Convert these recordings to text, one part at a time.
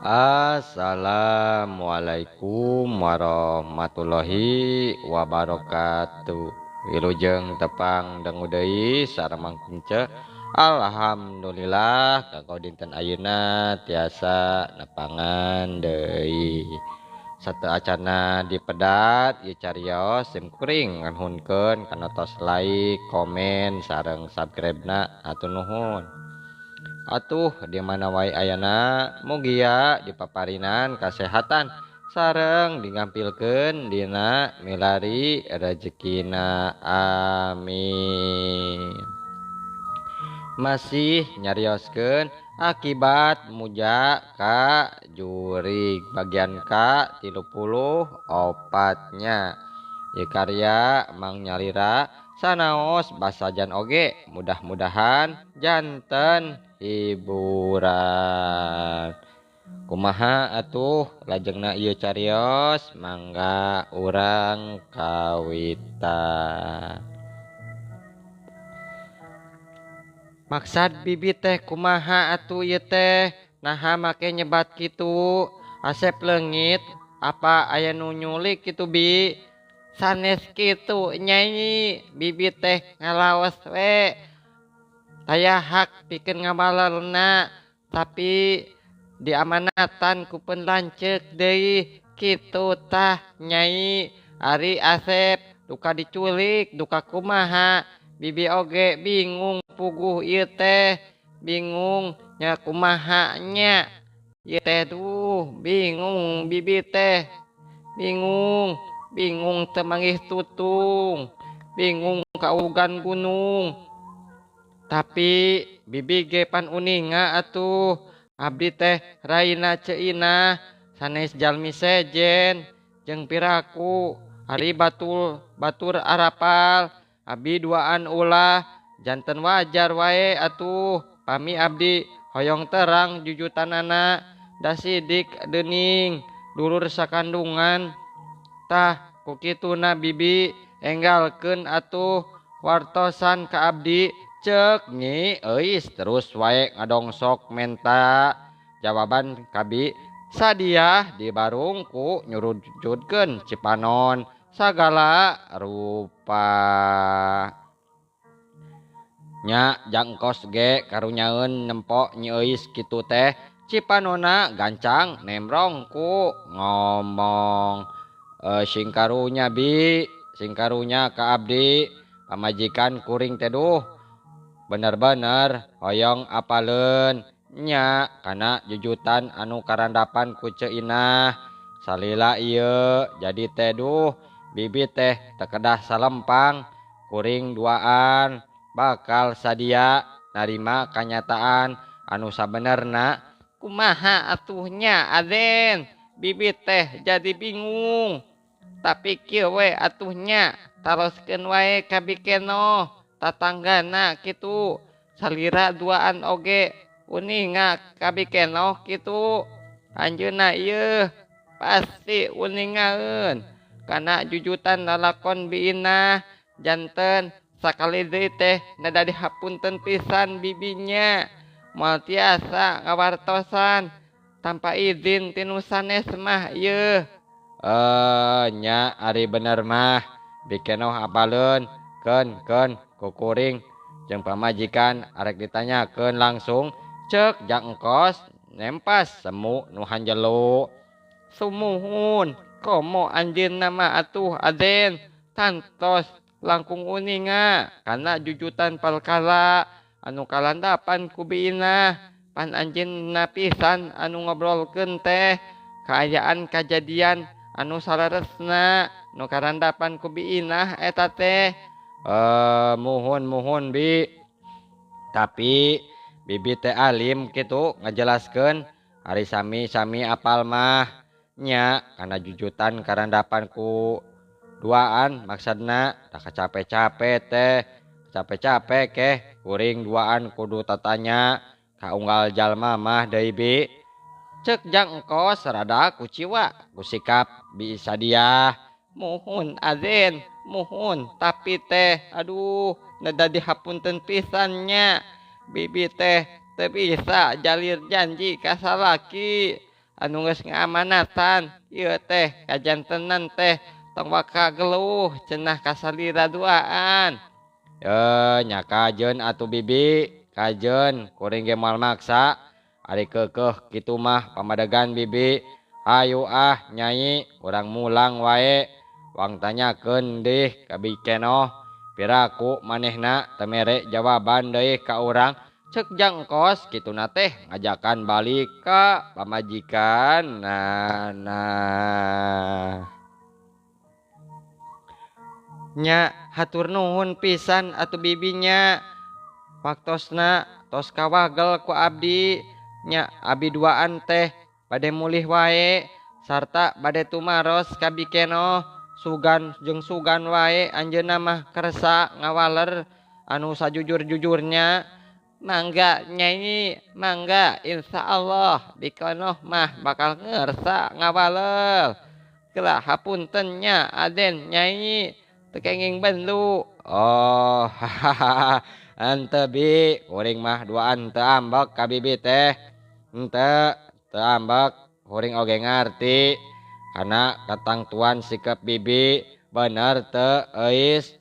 Assalamualaikum warahmatullahi wabarakatuh. Wilujeng tepang dangu deui sareng mangkunce. Alhamdulillah kakau dinten ayeuna tiasa nepangan deui. Sateacana dipedat ieu cariyos sim kuring nganhunkeun kana tos like, komen sareng subscribe-na atuh nuhun. Atuh di mana wae ayana mugia dipaparinan kasehatan sareng dingampilkeun dina milari rezekina amin. Masih nyarioskeun akibat muja ka jurig bagian ka 34-nya. Ieu karya Mang Nyalira sanaos basajan oge mudah-mudahan janten hiburan. Kumaha atuh lajengna ieu carios mangga urang kawitan. Maksad bibi teh kumaha atuh ieu teh? Naha make nyebat kitu? Asep leungit apa aya nu nyulik kitu bi? Sanes kitu nyanyi bibi teh ngalaos we. Taya hak pikeun ngamalerna tapi diamanatan ku pun lanceuk deui kitu tah nyai. Ari Asep duka diculik duka kumaha bibi oge bingung puguh ieu teh bingung nya kumaha nya ieu teh duh bingung bibi teh bingung teu manggih tutung bingung kaugan gunung tapi bibi ge pan uninga atuh abdi teh raina ceuina sanes jalmi sejen jeung piraku ari batur arapal abdi duaan ulah janten wajar wae atuh pami abdi hoyong terang jujutanana da sidik dening dulur sakandungan tah kukituna bibi enggalkeun atuh wartosan ka abdi ceuk nyi euis terus wae ngadongsok menta jawaban kabi sadia di barungku nyurujudkeun Cipanon sagala rupa nya jangkos ge karunyaeun nempok nyi euis kitu teh Cipanonna gancang nemrongku ngomong sing karunya bi sing karunya ka abdi pamajikan kuring teh duh bener-bener hoyong apaleun nya kana jujutan anu karandapan ku ceuinah salila ieu jadi teh duh bibi teh teu kedah salempang kuring duaan bakal sadia narima kanyataan anu sabenerna. Kumaha atuhnya Aden bibi teh jadi bingung tapi kieu we atuhnya taroskeun wae ka bikeno tatanggana kitu salira duaan oge uninga ka bikeno kitu anjeunna ieu pasti uningaeun kana jujutan lalakon biina janten sakali deui teh nada dihapunten pisan bibinya moal tiasa ngawartosan tanpa izin tinu sanes mah ieu nya ari bener mah bikeno apaleun keun kukuring jeung pamajikan arek ditanyakeun langsung ceuk jangkos nempas semu nu hanjelu sumuhun komo anjeunna mah atuh Aden tantos langkung uninga kana jujutan perkara anu kalandapan ku biina pan anjeunna pisan anu ngobrolkeun teh kaayaan kajadian anu saleresna nu karandapan ku biina eta teh muhun bi tapi bibi teh alim kitu ngajelaskeun ari sami apal mah nya kana jujutan karandapan ku duaan maksudna tak capek-capek teh capek-capek keh kuring duaan kudu tatanya ka unggal jalma mah deui bi ceuk jangkos rada kuciwa kusikap bisa dia muhun Aden muhun tapi teh aduh nada dihapunten pisannya bibi teh teu bisa jalir janji ka salaki anu geus ngamanatan ieu teh kajantenan teh tong waka geluh cenah ka salira duaan. Nya kajeun atuh bibi, kajeun kuring ge moal maksa. Ari keukeuh kitu mah pamadegan bibi. Hayu Nyai, urang mulang wae. Wang tanyakeun deui ka Bikenoh. Piraku manehna teu mere jawaban deui ka urang. Ceuk jangkos kituna teh ngajakan balik ka pamajikan. Nya hatur nuhun pisan atuh bibinya. Waktosna tos kawagel ku abdi. Nya abdi duaan teh bade mulih wae sarta bade tumaros ka Bikenoh. Sugan jeung sugan wae anjeunna mah kersa ngawaler anu sajujur-jujurnya. Mangga Nyai, mangga insyaallah Bikenoh mah bakal ngersa ngawalel. Geula hapunten nya Aden Nyai, teu kenging bendu. Oh, henteu Bi, kuring mah duaan teu ambek ka bibi teh. Henteu, teu ambek, kuring oge ngarti. Karena katangtuan sikap bibi bener teu euis.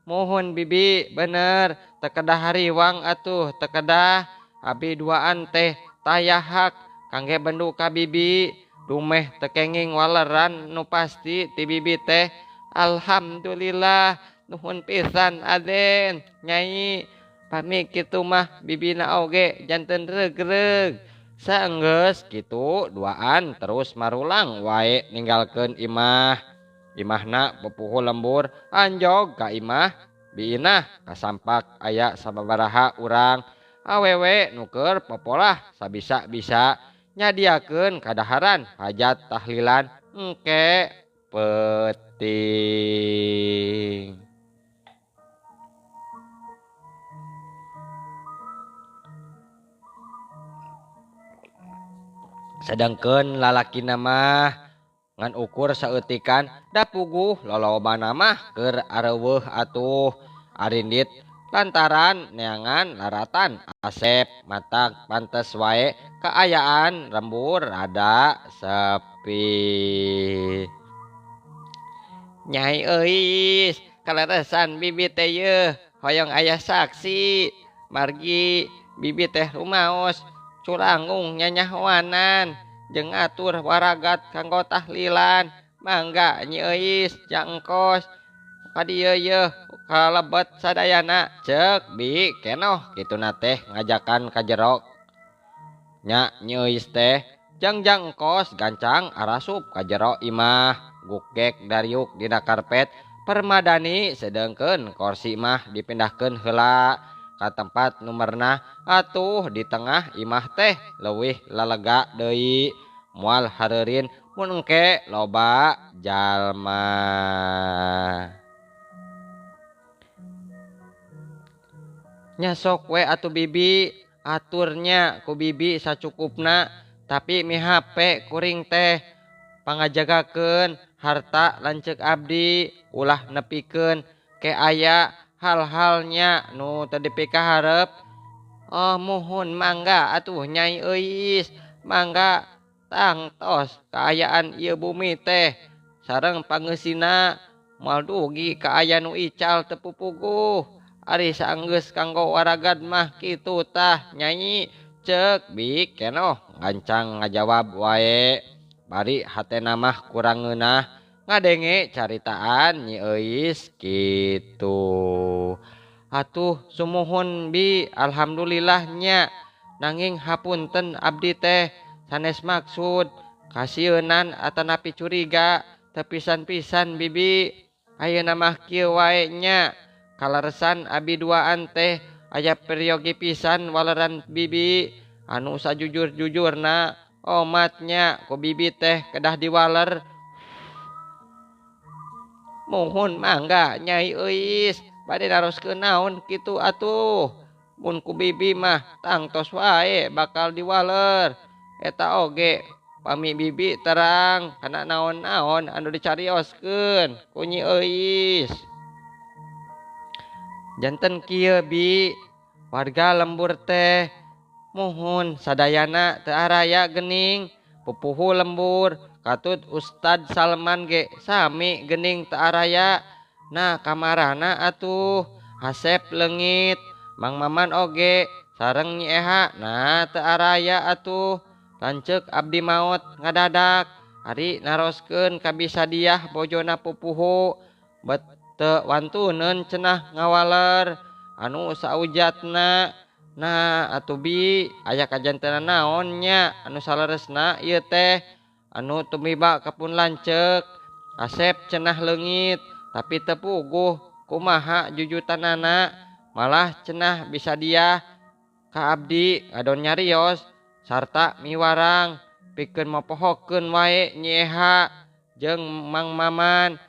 Mohon bibi bener teu kedah hariwang atuh, teu kedah abdi duaan teh tayahak kangge bendu ka bibi. Dumeh teu kenging waleran nu pasti ti bibi teh. Alhamdulillah, nuhun pisan Aden Nyai. Pami kitu mah bibina oge janten regreg. Saenggeus kitu duaan terus marulang wae ninggalkeun imah. Imahna pupuhu lembur anjog ka imah. Biinah kasampak aya sababaraha urang awewe nu keur popolah sabisa-bisa nyadiakeun kadaharan hajat tahlilan engke peuting. Sedangkeun lalakina mah ngan ukur saeutikan da puguh lolobana mah keur areuweuh atuh arindit lantaran neangan laratan asep matak pantes wae kaayaan lembur rada sepi. Nyai euis kaleresan bibi teh yeuh hoyong aya saksi margi bibi teh rumaos curangung nyanyahoanan jeung atur waragat kanggo tahlilan. Mangga Nyi Euis jangkos ka dieu yeuh kalebet sadayana ceuk Bikenoh kituna teh ngajakan ka jero. Nya Nyi Euis teh jang jangkos gancang arasup ka jero imah. Gukek dariuk dina karpet permadani sedengkeun kursi mah dipindahkeun heula ka tempat numerna atuh di tengah imah teh leuwih lalega deui moal hareurin mun engke loba jalma. Nya sok we atuh bibi aturnya ku bibi sacukupna tapi mihape kuring teh pangajagakeun harta lanceuk abdi ulah nepikeun ke aya hal-halnya nu teu dipikaharep. Oh muhun mangga atuh Nyai Euis, mangga tangtos kaayaan ieu bumi teh sareng pangeusina moal dugi ka aya nu ical teu pupuguh. Ari saenggeus kanggo waragad mah kitu tah Nyai, ceuk Bikenoh gancang ngajawab wae. Bari hatena mah kurang ngeunah ngadenge caritaan Nyi Euis kitu. Atuh sumuhun Bi, alhamdulillah nya. Nanging hapunten abdi teh sanes maksud kasieun atanapi curiga teu pisan-pisan bibi. Ayeuna mah kieu wae nya. Kaleresan abdi duaan teh aya peryogi pisan waleran bibi anu sajujur-jujurna omatnya ku bibi teh kedah diwaler. Mohon mangga Nyai Euis bade naroskeun naon kitu atuh. Mun ku bibi mah tangtos wae bakal diwaler. Eta oge pami bibi terang kana naon-naon anu dicarioskeun ku Nyi Euis. Janten kieu Bi, warga lembur teh muhun sadayana teu araya geuning pupuhu lembur katut Ustad Salman ge sami geuning teu araya. Nah kamarana atuh Hasep leungit Mang Maman oge sareng Nyi Eha nah teu araya atuh lanceuk abdi maot ngadadak ari naroskeun ka Bisadiah bojona pupuhu bet teu wantuneun cenah ngawaler anu saujatna. Nah atuh bi aya kajantenan naon nya anu saleresna ieu teh anu tumiba kapun lanceuk. Asep cenah leungit tapi teu puguh kumaha jujutanana malah cenah Bisadiah ka abdi ngadon nyarios sarta miwarang pikeun mopohokeun wae Nyi Eha jeung Mang Maman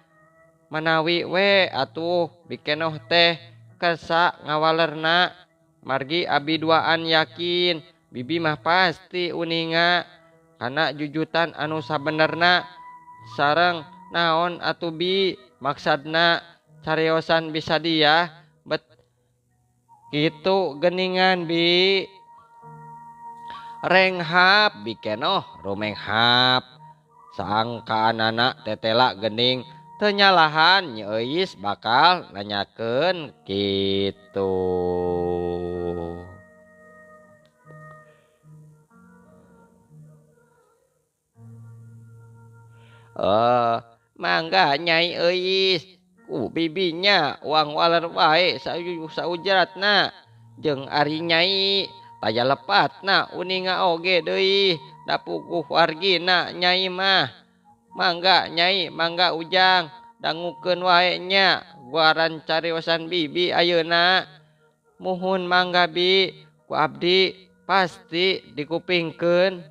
manawi we atuh bikenoh teh kersa ngawalerna margi abi duaan yakin bibi mah pasti uninga kana jujutan anu sabenerna sareng naon atuh bi maksudna cariosan Bisadiah bet kitu geuningan bi. Renghap bikenoh rumenghap sangkaanana tetela geuning teu nyalahan Nyi Euis bakal nanyakeun kitu. Mangga Nyai Euis ku bibinya uang waler wae saujeratna jeung ari Nyai taya lepatna uninga oge deui da puguh wargina Nyai mah. Mangga Nyai mangga ujang dangukeun wae nya guaran cariosan bibi ayeuna. Muhun mangga bi ku abdi pasti dikupingkeun.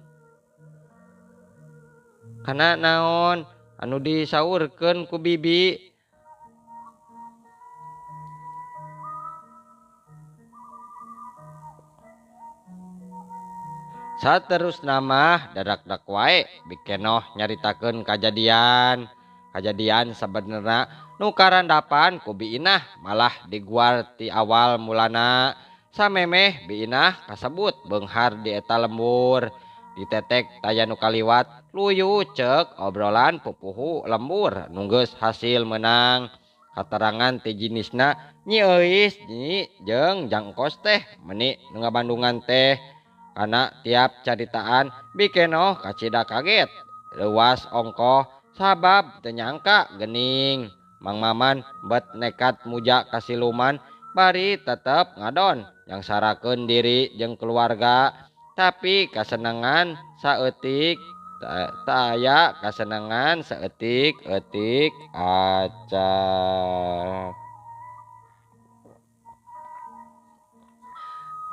Kana naon anu disaurkeun ku bibi. Saterusna mah dadak-dak wae bikenoh nyaritakeun kajadian sabenerna nu karandapan ku Biinah malah diguar ti awal mulana samemeh Biinah kasebut beunghar di eta lembur. Ditetek taya nu kaliwat luyu ceuk obrolan pupuhu lembur nu geus hasil meunang. Katerangan ti jinisna Nyi Euis Nyi jeung Jangkos teh meuni nu ngabandungan teh kana tiap caritaan bikenoh kacida kaget leuwas ongkoh sabab teu nyangka geuning. Mang Maman bet nekat muja ka siluman bari tetep ngadon nyangsarakeun diri jeung keluarga tapi kasenengan saeutik teu aya kasenengan saeutik-eutik aca.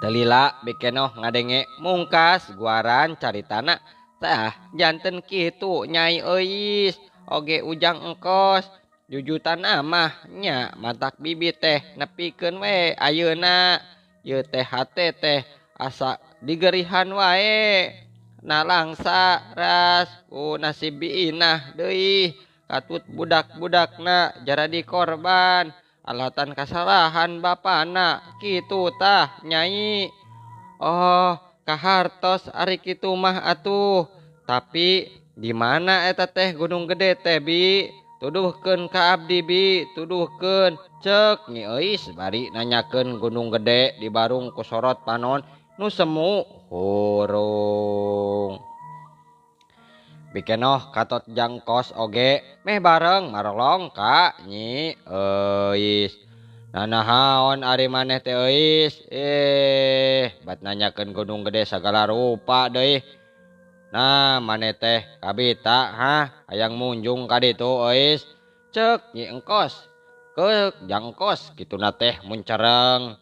Telila bikenoh ngadenge mungkas guaran caritana tah janten kitu Nyai Euis oge ujang engkos jujutan mah nya matak bibi teh nepikeun we ayeuna ieu teh hate teh asa digerihan wae nalangsa ras ku nasib Biinah deui katut budak-budakna jaradi korban alatan kasalahan bapana kitu tah Nyai. Oh kahartos ari kitu mah atuh tapi di mana eta teh Gunung Gede teh Bi tuduhkeun ka abdi Bi tuduhkeun ceuk Nyi Euis bari nanyakeun Gunung Gede di Barung ku sorot panon nu semu hurung. Bikenoh katot Jangkos oge meh bareng marolong ka Nyi Euis. Nanahaon ari maneh teh Euis bat nanyakeun Gunung Gede sagala rupa deui. Nah maneh teh kabita hayang munjung ka ditu Euis ceuk Nyi Engkos keuk Jangkos kituna teh mun cereng.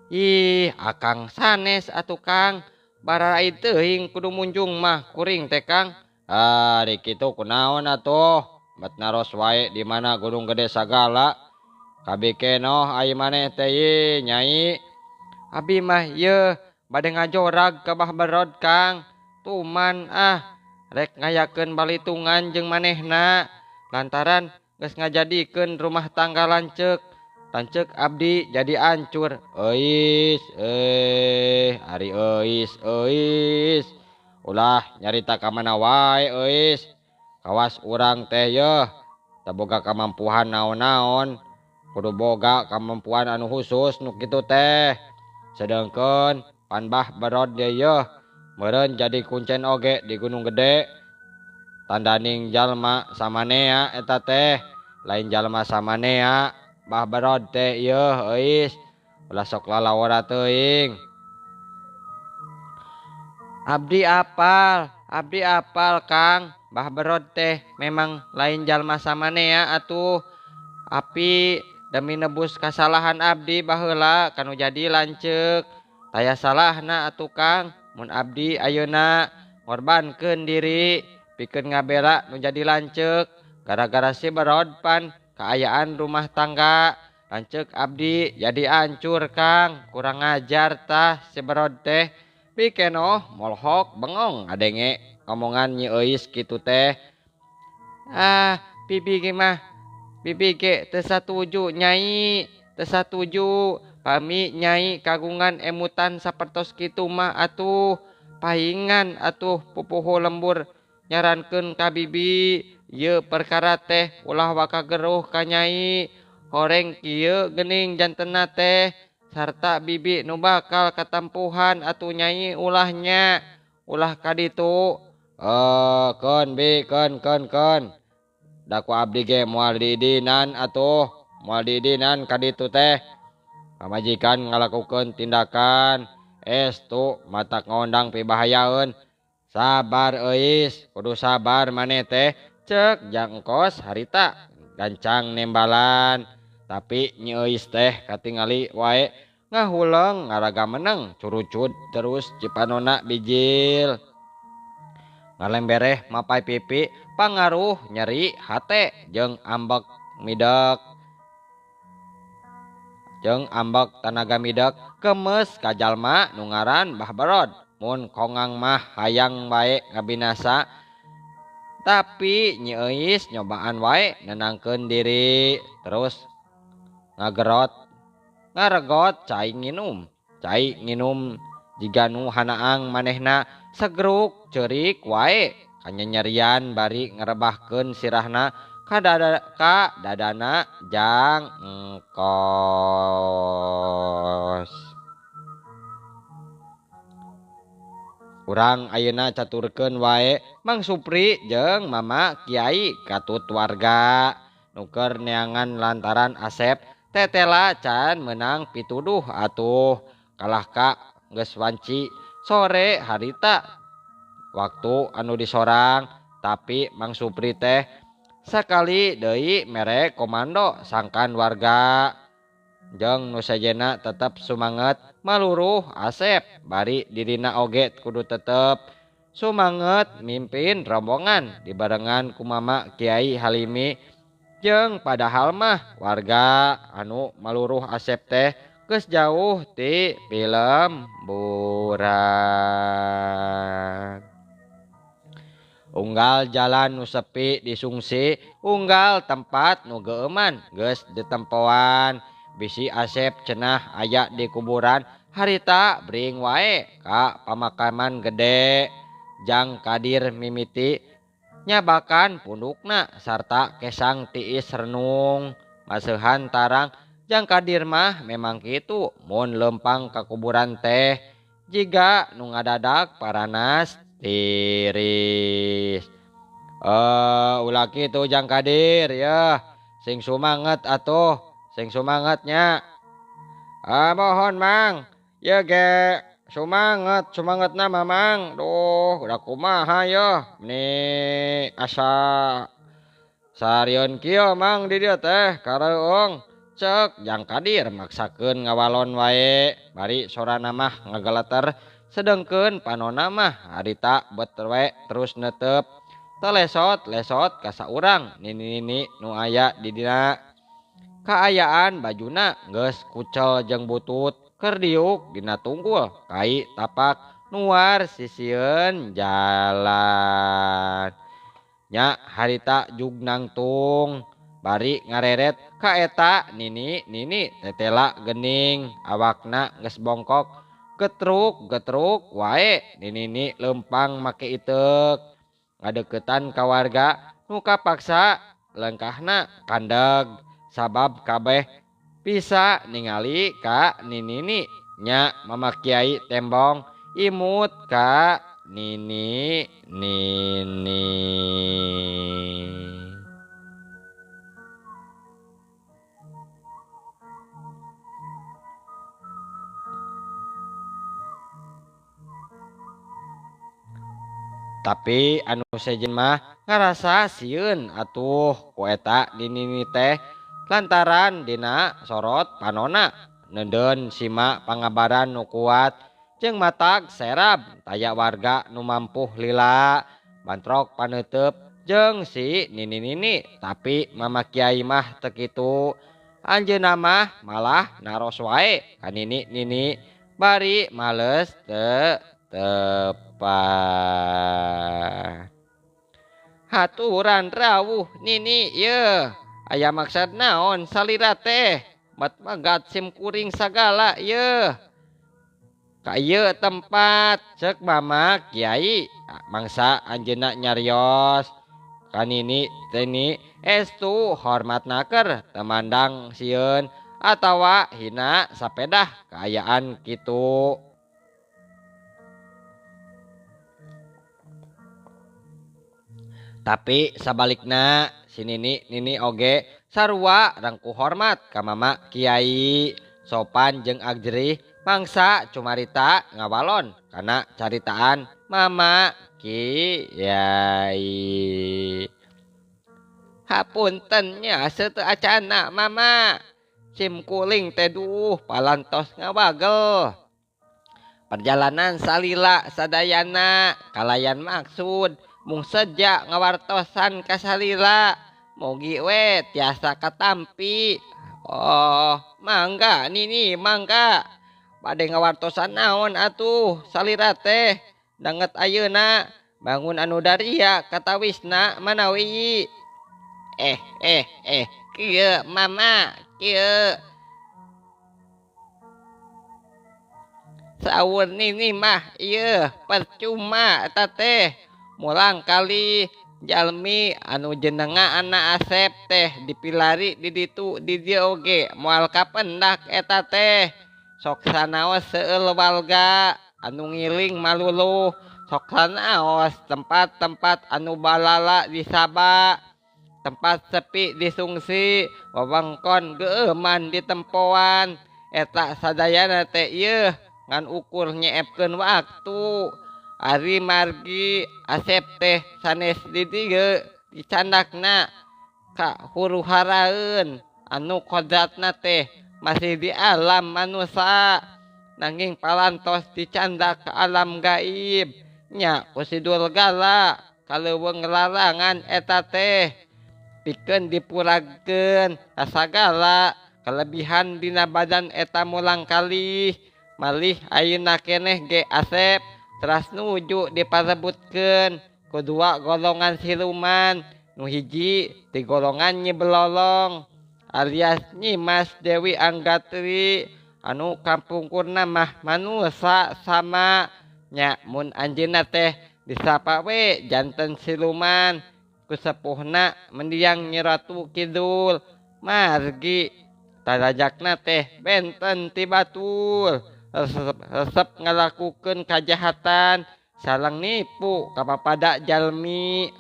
Ih akang sanes atuh Kang bararai teuing kudu munjung mah kuring teh Kang. Ari kitu kunaon atuh bet naros wae di mana Gunung Gede sagala kabikenoh ai maneh teh ieu Nyai. Abi mah yeuh bade ngajorag ka Bah Berod Kang tuman rek ngayakeun balitungan jeung manehna lantaran geus ngajadikeun rumah tangga lanceuk Tancek abdi jadi ancur. Ari euis. Ulah nyarita ka mana wae euis. Kawas urang teh yeuh teu boga kamampuan naon-naon. Kudu boga kamampuan anu khusus nu kitu teh. Sedengkeun pan Mbah Barod yeuh meureun jadi kuncen oge di Gunung Gede. Tandaning jalma samanea eta teh. Lain jalma samanea Mbah Barod teh yeuh euis. Ulah sok lalawara teuing. Abdi apal Kang. Mbah Barod teh memang lain jalma samanea atuh. Api demi nebus kasalahan abdi baheula kanu jadi lanceuk. Taya salahna atuh Kang. Mun abdi ayeuna ngorbankeun diri pikeun ngabela nu jadi lanceuk. Gara-gara si Barod pan kaayaan rumah tangga lanceuk abdi jadi ancur Kang. Kurang ngajar tah si Barod teh. Pikenoh molhok bengong adenge ngomongan Nyi Euis kitu teh. Bibi ge teu satuju Nyai, teu satuju. Pami Nyai kagungan emutan sapertos kitu mah atuh pahingan atuh pupuhu lembur nyarankeun ka bibi ieu perkara teh ulah waka geruh ka Nyai. Horeng kieu geuning jantenna teh sarta bibi nu bakal katampuhan atuh Nyai ulahnya. Ulah kaditu. Keun bi keun. Da ku abdi ge moal diidinan atuh, moal diidinan kaditu teh. Pamajikan ngalakukeun tindakan estu matak ngondang pibahayaeun. Sabar euis, kudu sabar maneh teh. Ceuk jangkos harita gancang nembalan. Tapi Nyi Euis teh katingali wae ngahuleng ngaraga meneng curucut terus cipanona bijil. Ngalembereh mapai pipi pangaruh nyeri hate jeung ambek tanaga mideg kemes ka jalma nu ngaran Mbah Barod. Mun kongang mah hayang wae ngabinasa. Tapi Nyi Euis nyobaan wae nenangkeun diri terus ngaregot cai nginum jiga nu hanaang manehna segeruk ceurik wae kanyanyerian bari ngarebahkeun sirahna ka dadana jang engkos. Urang ayeuna caturkeun wae Mang Supri jeung Mama Kiai katut warga nu keur neangan lantaran Asep tetela can menang pituduh atuh kalah ka geus wanci sore harita waktu anu disorang. Tapi Mang Supri teh sakali deui mere komando sangkan warga jeung nu sajena tetep sumanget maluruh Asep bari dirina oge kudu tetep sumanget mimpin rombongan dibarengan ku Mama Kiai Halimi. Jeung padahal mah warga anu maluruh Asep teh geus jauh ti film buran. Unggal jalan nu sepi disungsi, unggal tempat nu geuman geus ditempoan. Bisi Asep cenah aya di kuburan harita bring wae ka pamakaman gede. Jang Kadir mimiti nyabakan pundukna sarta kesang tiis renung maseuhan tarang. Jang Kadir mah memang kitu mun lempang ka kuburan teh jiga nu ngadadak paranas tiris. Ulah kitu Jang Kadir ya sing sumanget atuh sing sumangetnya. Mohon Mang ye ge sumangetna Mamang. Duh udah kumaha ya ni asa sarieun kieu Mang di dieu teh kareueung. Cek Jang Kadir maksakeun ngawalon wae bari sorana mah ngageleter sedengkeun panonna mah harita bet we terus netep telesot ka saurang nini nu aya di dina. Kaayaan bajuna geus kucel jeung butut keur diuk dina tunggul kai tapak nuar sisieun jalan. Nya harita jug nangtung bari ngareret ka eta nini tetela gening awakna geus bongkok getruk wae nini lempang make itek ngadeukeutan ka warga nu kapaksa lengkahna kandeg sabab kabeh bisa ningali ka nini nya mama kiai tembong imut ka nini. Tapi anu sejen mah ngarasa sieun atuh ku eta nini teh lantaran dina sorot panona neudeun simak pangabaran nu kuat jeung matak serab taya warga nu mampuh lila bantrok paneuteup jeung si nini tapi mama kiai mah teu kitu anjeunna mah malah naros wae ka nini bari males tepan. Haturan rawuh nini ye aya maksud naon salira teh mat magat sim kuring sagala ye ka ieu tempat ceuk mama kiai mangsa anjeunna nyarios ka nini estu hormatnaker temandang sieun atawa hina sapedah kaayaan kitu. Tapi sabalikna si nini oge sarua rangku hormat ka mama kiai sopan jeung ajrih mangsa cumarita ngawalon kana caritaan mama kiai. Hapunten nya seuteu acana mama sim kuling teh duh palantos ngawagel perjalanan salila sadayana kalayan maksud mung seja ngawartosan ka salila mugi we tiasa katampi. Oh mangga nini mangga bade ngawartosan naon atuh salira teh danget ayeuna bangun anu daria katawisna manawi kieu mama kieu saur nini mah ieu percuma eta teh mulang kali jalmi anu jenengan anak Asep teh dipilari di ditu di dieu oge moal kapendak eta teh sok sanaos seueur walga anu ngiling maluluh sok sanaos tempat-tempat anu balala di Saba tempat sepi di Sungsi wewengkon geuman di tempoan eta sadayana teh ieu ngan ukur nyeepkeun waktu. Ari margi Asep teh sanes di dieu dicandakna ka huru haraeun anu kodratna teh masih di alam manusia nanging palantos dicandak ka alam gaib nya ku Sidul Gala kaleuweung larangan eta teh pikeun dipuragkeun sagala kelebihan dina badan eta mulang kalih malih ayeuna keneh ge Asep teras nuju diparebutkeun ku dua golongan siluman nu hiji ti golongan Nyi Belolong alias Nyi Mas Dewi Anggatri anu kampungkurna mah manusa sama nya mun anjeunna teh disapa we janten siluman ku sepuhna mendiang Nyi Ratu Kidul margi tadajakna teh benten ti batul resep ngalakukeun kajahatan sareng nipu ka papada jalmi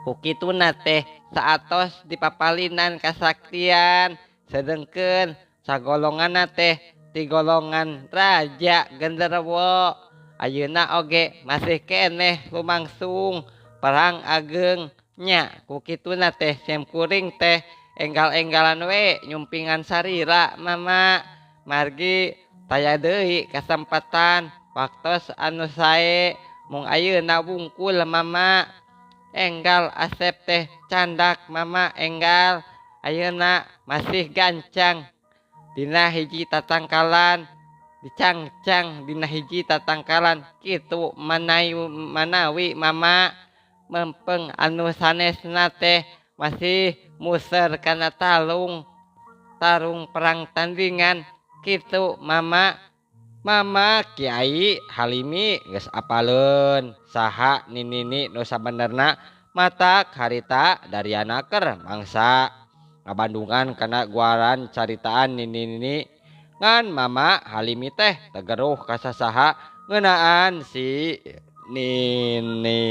hukituna teh saatos dipapalinan kasaktian sedengkeun sagolonganna teh ti golongan Raja Genderuwo ayeuna oge masih keneh lumangsung perang ageng nya kukituna teh sim kuring teh enggal-enggalan we nyumpingan sarira mama margi taya deui kasempatan waktos anu sae mung ayeuna wungkul mama enggal Asep teh candak mama enggal ayeuna masih gancang dina hiji tatangkalan dicangcang dina hiji tatangkalan kitu manawi mama mempeng anu sanesna teh masih muser kana tarung perang tandingan kitu mama. Mama Kiai Halimi geus apaleun saha ninini nu sabenerna matak harita Daryana keur mangsa ngabandungan kana guaran caritaan nini ngan mama Halimi teh tegeruh ka sasaha ngeunaan si Nini.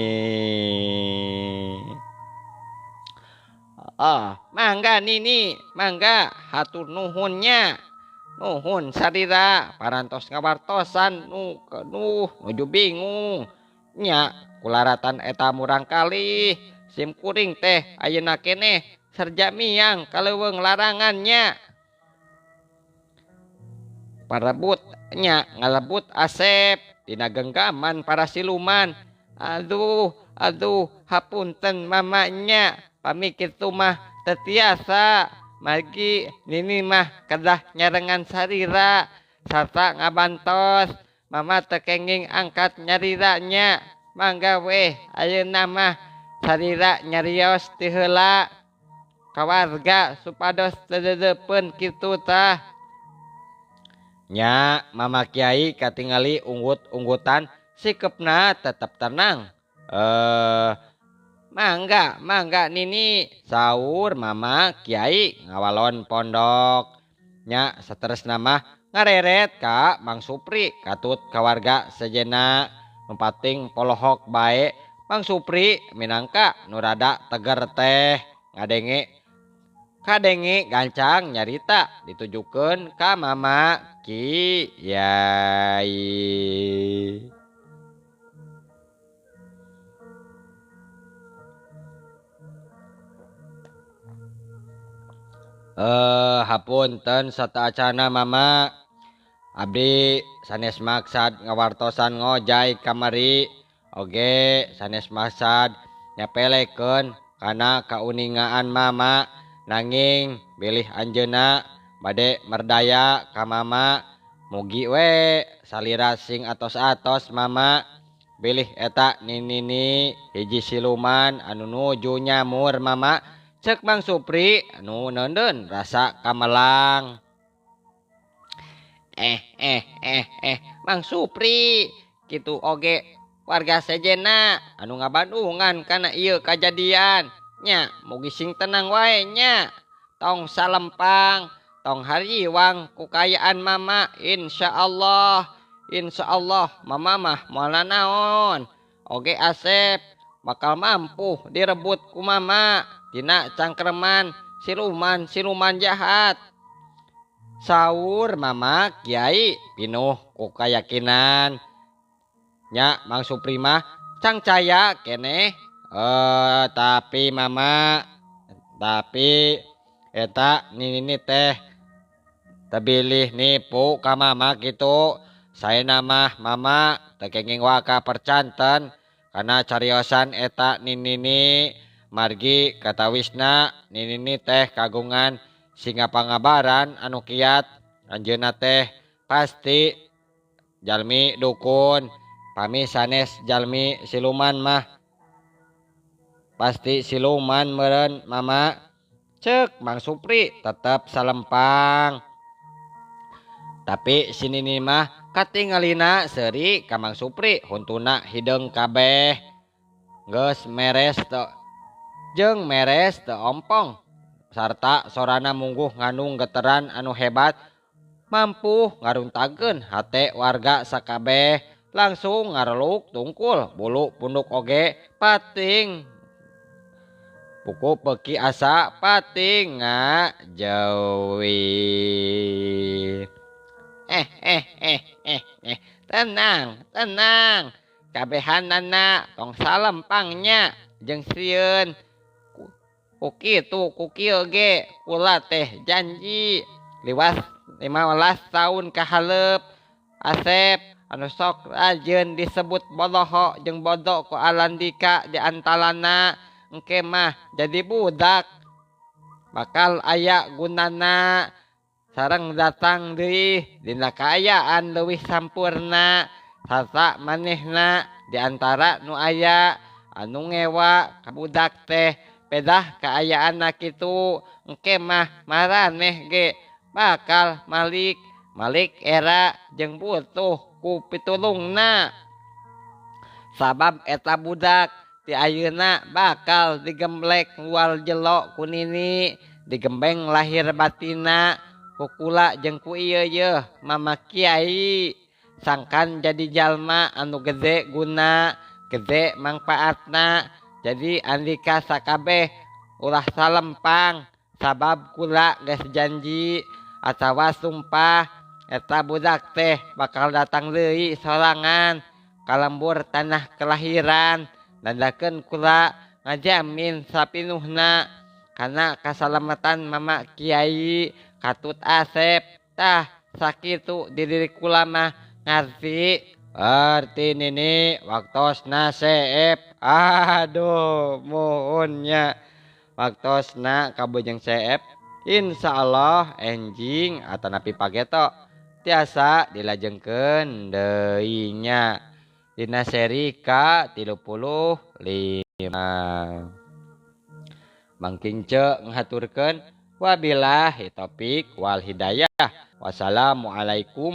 Mangga Nini, mangga hatur nuhunnya. Nuhun sarira parantos ngawartosan nuju bingung nya kularatan eta murang kali sim kuring teh ayeuna keneh serja miang kaleuweung larangannya parebut nya ngalebut Asep dina genggaman para siluman. Aduh hapunten mamanya pamikir tu mah tetiasa margi Nini mah kedah nyarengan sarira sarta ngabantos mama tekenging angkat nyariranya mangga weh ayeuna mah sarira nyarios ti heula ka warga supados tedeudeupkeun kitu tah nya mama Kiai katingali unggut-unggutan sikepna tetep tenang. Mangga Nini saur mama Kiai ngawalon pondok nya sateresna mah ngareret ka Mang Supri katut ka warga sejenna nu pating polohok bae. Mang Supri minangka nu rada teger teh kadenge gancang nyarita ditujukeun ka mama Kiai. Hapunten sataacana mama abdi sanes maksad ngawartosan ngojay kamari oge sanes maksad nyapelekeun kana kauningaan mama nanging bilih anjeunna bade merdaya ka mama mugi we salira sing atos-atos mama bilih eta Nini hiji siluman anu nuju nyamur mama cek Mang Supri anu neundeun rasa kamelang. Mang Supri kitu oge warga sejenna anu ngabandungan kana ieu kajadian nya mugi sing tenang wae nya tong salempang tong hariwang kukayaan mama insyaallah mama mah moal naon oge Asep bakal mampu direbut ku mama tina cangkreman siluman jahat saur mama Kiai pinuh ku kayakinan nya Mang Supri mah cangcaya keneh. Tapi eta Nini teh tebilih nipu ka mama gitu saena mah mama tekenging waka percanten kana cariosan eta Nini margi katawisna Nini teh kagungan singa pangabaran anu kiat anjeunna teh pasti jalmi dukun pami sanes jalmi siluman mah pasti siluman meureun mama cek Mang Supri tetep salempang. Tapi si Nini mah katingalina seuri ka Mang Supri huntuna hideung kabeh geus meres teu ompong sarta sorana mungguh ngandung geteran anu hebat mampu ngaruntageun hate warga sakabeh langsung ngareluk tungkul bulu punduk oge pating puku peki asa pating ngajawi. Tenang kabehanana tong salempangnya jeung sieun kukieu ge kula teh janji liwas 15 tahun kahalep Asep anu sok rajin disebut bodoho jeung bodo ku Alandika di antalana engke mah jadi budak bakal aya gunana sareng datang deui dina kaayaan leuwih sampurna sarta manehna di antara nu aya anu ngewa ka budak teh pedah keayaan kitu engke mah maraneh ge bakal Malik era jeung butuh ku pitulungna. Sabab eta budak ti ayeuna bakal digemblek luar jelo ku nini, digembeng lahir batina ku kula jeung ku ieu Mama Kiai. Sangkan jadi jalma anu gede guna, gede mangpaatna. Jadi andika sakabeh ulah salempang, sabab kula geus janji atawa sumpah eta budak teh bakal datang deui sorangan ka lembur tanah kelahiran. Nandakeun kula ngajamin sapinuhna kana kasalamatan Mama Kiai Katut Asep. Tah sakitu di diri kula mah ngarti nini waktosna seep. Aduh muhunnya waktosna kabujeng seep. Insyaallah enjing atanapi pageto tiasa dilajengkeun deui nya dina seri ka-35. Mangkince ngaturkeun wabillahi taufik wal hidayah. Wassalamualaikum